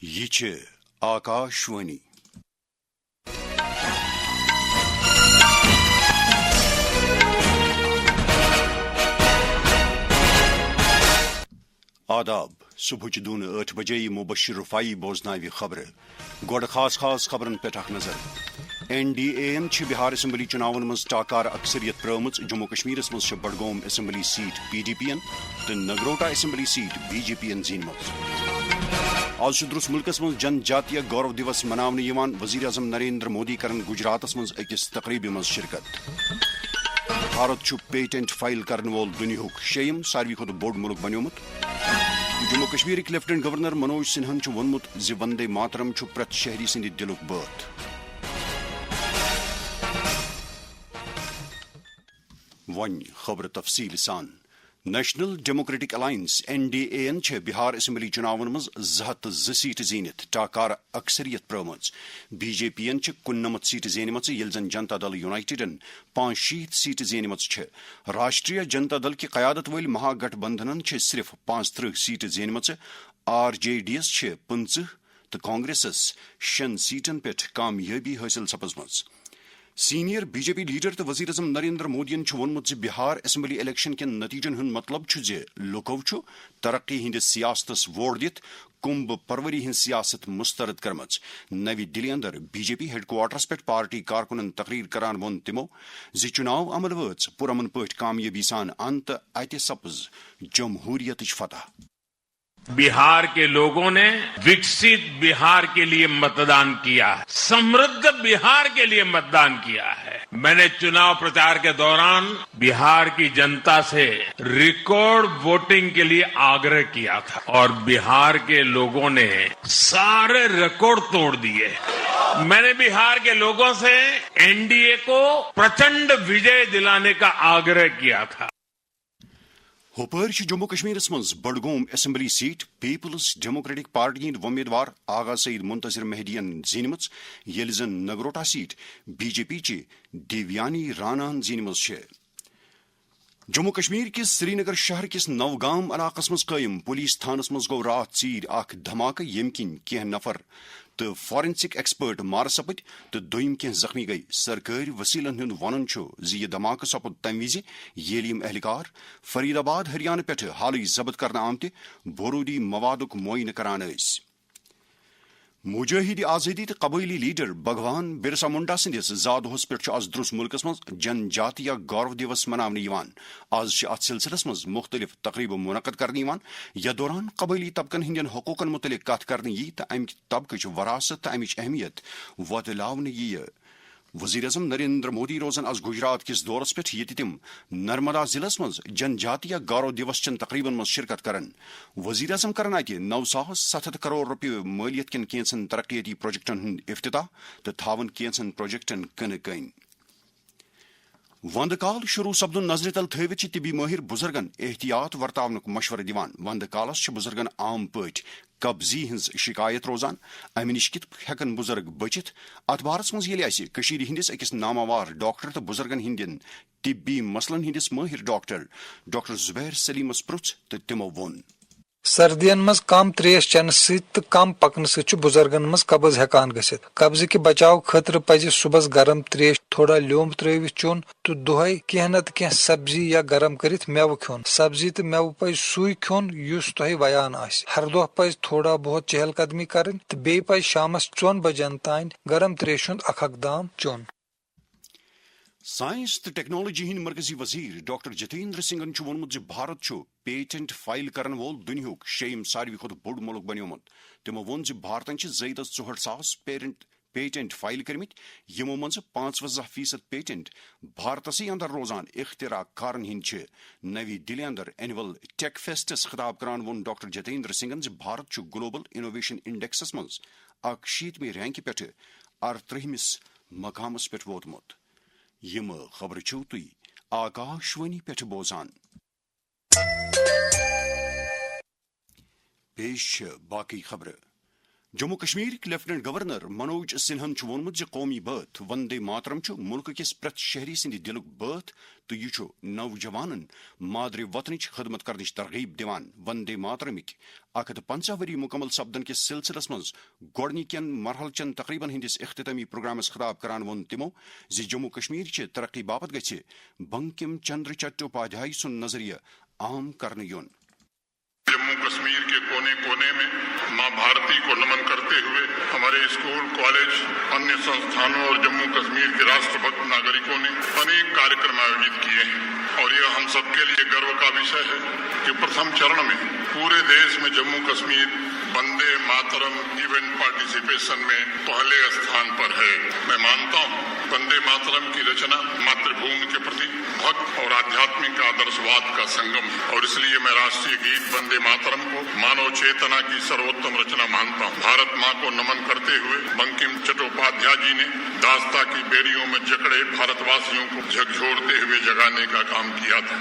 یہ چھ آکاشوانی آداب صبح دون 8 بجے مبشر رفائی بوزناوی خبر گوڑ خاص خبرن پہ اخ نظر این ڈی اے ین بہار اسمبلی چناون مز ٹاکار اکثریت پرامت جموں کشمیر مز Budgam assembly seat P D P ین تو Nagrota assembly seat B J P ین زین آج درس ملکس مز جن جاتیہ گورو دیوس مناونہ وزیر اعظم نریندر مودی کرن گجرات مز اکس تقریب مز شرکت بھارت پیٹنٹ فائل کرن وول دنیاک شیم ساروی کھت بوڑ ملک بنیومت جموں کشمیر لیفٹنٹ گورنر منوج سنہن وونمت زِ وندے ماترم پرت شہری سند دلک بات ون خبر تفصیل سان national democratic alliance N D A ین بہار اسمبلی چناون مز 202 سیٹ زینت ٹاکار اکثریت پرامت be J P yen 99 set زینم یل زن جنتا دل یونائٹڈن 65 سیٹ زینم راشٹریہ جنتا دل کی قیادت ول مہا گٹھ بندھنن صرف 35 سیٹ زینم آر جے ڈی ایس 15 تو کانگریسس 6 سیٹن پہ کامیابی حاصل سپزم senior B J P leader تو وزیر اعظم نریندر مودین وونمت بہار اسمبلی الیکشن کن نتیجن ہند مطلب لوکو ترقی ہندس سیاستس ووٹ دت کمب پروری ہند سیاست مسترد کرمچ نوی دلی اندر B J P headquarters پہ پارٹی کارکنن تقریر کران وون تمو چناو عمل وچ پرامن پٹ کامیابی سان ان تو اتہ سپز جمہوریت فتح بہار کے لوگوں نے وکست بہار کے لیے متدان کیا ہے، سمردھ بہار کے لیے متدان کیا ہے۔ میں نے چناؤ پرچار کے دوران بہار کی جنتا سے ریکارڈ ووٹنگ کے لیے آگرہ کیا تھا اور بہار کے لوگوں نے سارے ریکارڈ توڑ دیے۔ میں نے بہار کے لوگوں سے این ڈی اے کو پرچنڈ وجے دلانے کا آگرہ کیا تھا۔ ہوپر جموں کشمیر مز Budgam assembly seat peoples democratic party ہند امیدوار آغا سعید منتظر مہدین زینم یل زن Nagrota seat B J P Devyani Rana زینم جموں کشمیر کس سری نگر شہر کس نوگام علاقس مز قائم پولیس تھانس مز گو رات ژیر اخ دھماکہ یم کن کی نفر تو فارنسک ایکسپرٹ مار سپد تو دویم کی زخمی گئی۔ سرکاری وسیلن ہند ونن یہ دھماکہ سپد تمہ وز یل یم اہلکار فرید آباد ہریانہ پہ حالی ضبط کرنے آمت بورودی موادک معائنہ کران ٲسۍ۔ مجاہد آزادی تو قبائلی لیڈر بھگوان برسا منڈا سندس زا دہس پہ آز درس ملکس مز جن جاتیہ گورو دیوس مناونہ آز ات سلسلس مز مختلف تقریب منعقد کرنے یتھ دوران قبائلی طبقن ہندین حقوقن متعلق کت کرنے تو امہ طبقچ وراثت تو امچ اہمیت وتلاونہ وزیر اعظم نریندر مودی روزن آز گجرات کس دورس پہ یہ تم نرمدا ضلع مز جن جاتیہ گورو دیوس چن تقریبن مز شرکت کرن وزیر اعظم کرن اتہ 9,700 کروڑ روپیہ مالیت کن کینچن ترقیاتی پروجیکٹن ہند افتتاح تو تھاون کینچن پروجیکٹن کن کن وند کال شروع سپدن نظر تل تھوت طبی ماہر بزرگن احتیاط ورتاونک مشورہ دیوان۔ وند کالس بزرگن عام پٲٹھۍ قبضی ہز شکایت روزان، امہ نش کت ہیکن بزرگ بچت۔ ات بارس مز یل اسہ کشیر ہندس اکس نامور ڈاکٹر تو بزرگن ہندین طبی مسلن ہندس ماہر ڈاکٹر زبیر سلیمس پرژھ تو تمو وون سردین مز کم تریش چنہ ست کم پکن ست بزرگن مز قبض ہیکان گھت۔ قبضہ کہ بچاؤ خاطر پزِ صبحس گرم تریش تھوڑا لیومب ترٲوِتھ چون تو دۄہے کینٛہہ نتہٕ کینٛہہ سبزی یا گرم کٔرِتھ میوٕ کھیوٚن۔ سبزی تہٕ میوٕ پزِ سُے کھیوٚن یُس تۄہہِ ویان آسہِ۔ ہر دۄہ پزِ تھوڑا بہت چہل قدمی کرٕنۍ تہٕ بیٚیہِ پزِ شامس 4 بجن تانۍ گرم تریش ہُنٛد اکھ دام چون۔ سائنس تو ٹیکنالوجی ہند مرکزی وزیر ڈاکٹر جتیندر سنگھن وونمت بھارت پیٹنٹ فائل کرن وول دنیاک شیم ساروی کھت بوڑ ملک بنیومت۔ تمو وون بھارتن 64,000 پیٹنٹ فائل کرمت، یمو من 55% پیٹنٹ بھارتسے اندر روزان اختراع کارن ہند۔ نوی دلی اندر اینول ٹیک فیسٹس خطاب کران وون ڈاکٹر جتیندر سنگھن بھارت گلوبل انوویشن انڈیکسس مز 61 رینک پہ 38 مقامس پہ ووتمت۔ یم خبر چھو تھی آکاشوانی پہ بوزان۔ پیش باقی خبر۔ جموں کشمیر لیفٹنٹ گورنر منوج سنہن وونمت قومی بٲتھ وندے ماترم ملک کس پریت شہری سند دلک بٲتھ تو یہ نوجوانن مادر وطنچ خدمت کرنچ ترغیب دیوان وندے ماترمک 150 وری مکمل سپدن کس سلسلس مز گوڑنکین مرحل چن تقریباً ہندس اختتامی پروگرامس خطاب کران وون تمو زی جموں کشمیر چہ ترقی باپت گژھِ بنکم چندر چٹوپادھیائے سن نظریہ عام کرنے یون. جموں کشمیر کے کونے کونے میں ماں بھارتی کو نمن کرتے ہوئے ہمارے اسکول کالج انیہ سنستھانوں اور جموں کشمیر کے راشٹر بھکت ناگرکوں نے انیک کارکرم آیوجت کیے ہیں اور یہ ہم سب کے لیے گرو کا وشے ہے کہ پرتھم چرن میں پورے دیش میں جموں کشمیر وندے ماترم ایونٹ پارٹیسپیشن میں پہلے استھان پر ہے. میں مانتا ہوں وندے ماترم کی رچنا ماتر بھومی کے پرتی بھکت اور آدھیاتمک آدرشواد کا سنگم ہے اور اس لیے میں راشٹریہ گیت وندے ماترم کو مانو چیتنا کی سروتم رچنا مانتا ہوں. بھارت ماں کو نمن کرتے ہوئے بنکم چٹوپادھیائے جی نے داستہ کی بیڑیوں میں جکڑے بھارت واسیوں کو جھکجھوڑتے ہوئے جگانے کا کام کیا تھا.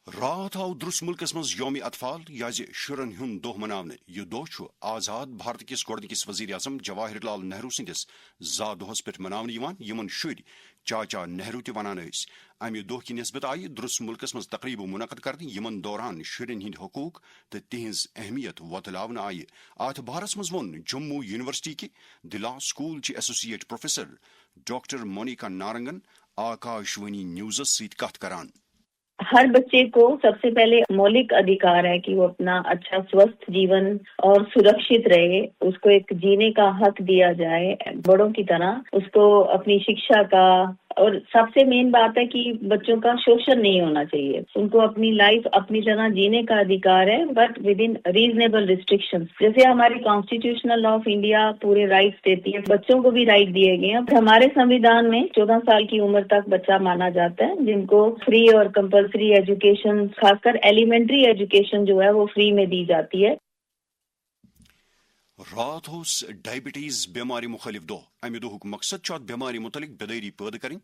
رات آو درس ملکس مز یوم اطفال یازِ شرن ہند دہ مناونے. یہ دہ آزاد بھارت کس گوڑنکس وزیر اعظم جواہر لال نہرو سندس زا دہس پہ مناونہ یوان یمن شر چاچا نہرو تہ ونان ٲسۍ. امہ دہ کہ نسبت آئی درس ملکس مز تقریب منعقد کرنے یمن دوران شرین ہند حقوق تو تہذ اہمیت وتلاونہ آئی. ات بارس مز وون جموں یونیورسٹی کے دی لا سکول چہ ایسوسیٹ پروفیسر ڈاکٹر مونیکا نارنگن آکاشوانی نیوزس ست کت کران. ہر بچے کو سب سے پہلے مولک ادھیکار ہے کہ وہ اپنا اچھا سوستھ جیون اور سرکشت رہے. اس کو ایک جینے کا حق دیا جائے بڑوں کی طرح. اس کو اپنی شکشا کا اور سب سے مین بات ہے کہ بچوں کا شوشن نہیں ہونا چاہیے. ان کو اپنی لائف اپنی طرح جینے کا ادھیکار ہے but with in reasonable restriction. جیسے ہماری کانسٹیٹیوشنل لا آف انڈیا پورے رائٹس دیتی ہے, بچوں کو بھی رائٹ دیے گئے ہیں. ہمارے سنویدھان میں 14 سال کی عمر تک بچہ مانا جاتا ہے جن کو فری اور کمپلسری ایجوکیشن, خاص کر ایلیمنٹری ایجوکیشن جو ہے وہ فری میں دی جاتی ہے. رات ہوس ڈائبٹیز بیماری مخالف دہ. امہ دہک مقصد ات بیماری متعلق بیداری پید کریں.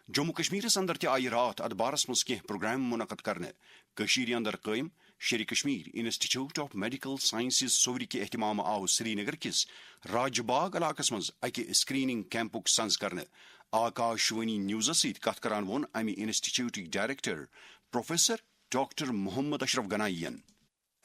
جموں کشمیرس اندر تہ آئی رات ات بارس مز کی پروگرام منعقد کرنے. کشیر اندر قائم شیر Kashmir institute of medical sciences sorry کے اہتمام آو سری نگر کس راج باغ علاقس مز اکہ اسکریننگ کیمپک سنز کرنے. آکاشوانی نیوزس ست کت کران وون امہ انسٹیٹیوٹک ڈائریکٹر پروفیسر ڈاکٹر محمد اشرف گنائین.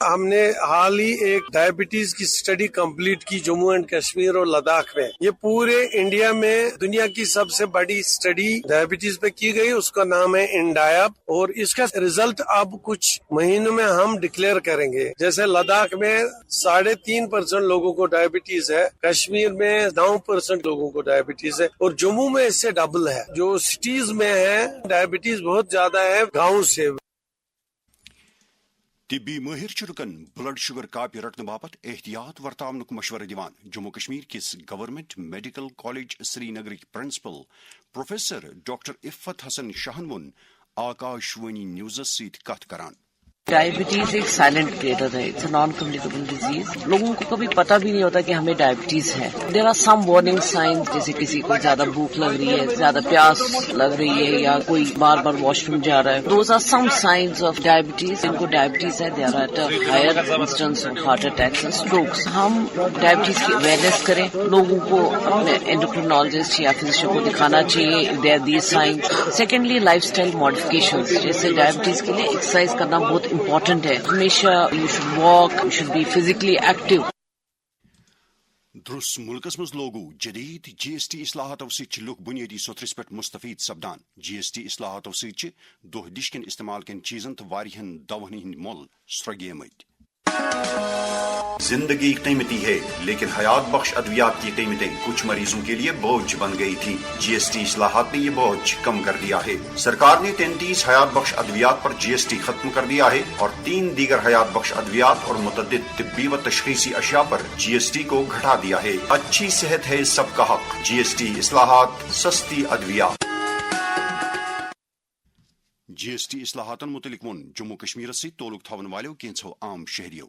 ہم نے حال ہی ایک ڈائبٹیز کی اسٹڈی کمپلیٹ کی جموں اینڈ کشمیر اور لداخ میں. یہ پورے انڈیا میں دنیا کی سب سے بڑی اسٹڈی ڈائبٹیز پہ کی گئی. اس کا نام ہے انڈایب اور اس کا رزلٹ اب کچھ مہینوں میں ہم ڈکلیئر کریں گے. جیسے لداخ میں 3.5% لوگوں کو ڈائبٹیز ہے, کشمیر میں 9% لوگوں کو ڈائبٹیز ہے اور جموں میں اس سے ڈبل ہے. جو سٹیز میں ہے ڈائبٹیز بہت زیادہ ہے گاؤں سے. طبی ماہر لکن بلڈ شوگر کاپہ رٹنے باپت احتیاط ورتاونک مشورہ دیوان. جموں کشمیر کس گورنمنٹ میڈیکل کالج سری نگرک principal professor doctor Iffat Hassan Shaheen وون آکاشوانی نیوزس ست کت کران. ڈائبٹیز ایک سائلنٹ کلر ہے, it's a non communicable disease. لوگوں کو کبھی پتہ بھی نہیں ہوتا کہ ہمیں ڈائبٹیز ہے. There are some warning signs, جیسے کسی کو زیادہ بھوک لگ رہی ہے, زیادہ پیاس لگ رہی ہے یا کوئی بار بار واش روم جا رہا ہے. Those are some signs of diabetes. جن کو ڈائبٹیز ہے they are at a higher instance of heart attacks and strokes. ہم ڈائبٹیز کی اویئرنیس کریں, لوگوں کو اپنے انڈوکرینالوجسٹ یا فزیشین کو دکھانا چاہیے they are these signs. Secondly lifestyle modification, جیسے ڈائبٹیز کے لیے ایکسرسائز کرنا بہت امپورٹنٹ ہے. ہمیشہ you should walk, you should be physically active. درس ملکس مز لوگو جدید جی ایس ٹی اصلاحاتو ست لوک بنیادی سوتھرس پہ مستفید سپدان. جی ایس ٹی اصلاحاتو ست دہ دش کن استعمال کن چیزن تو واریہن دوہن ہند مول سرگیمت. زندگی قیمتی ہے لیکن حیات بخش ادویات کی قیمتیں کچھ مریضوں کے لیے بوجھ بن گئی تھی. جی ایس ٹی اصلاحات نے یہ بوجھ کم کر دیا ہے. سرکار نے 33 حیات بخش ادویات پر جی ایس ٹی ختم کر دیا ہے اور 3 دیگر حیات بخش ادویات اور متعدد طبی و تشخیصی اشیاء پر جی ایس ٹی کو گھٹا دیا ہے. اچھی صحت ہے سب کا حق. جی ایس ٹی اصلاحات, سستی ادویات. جی ایس ٹی اصلاحاتن متعلق وون جموں کشمیر سے تعلق تھون والو کینچو عام شہریوں.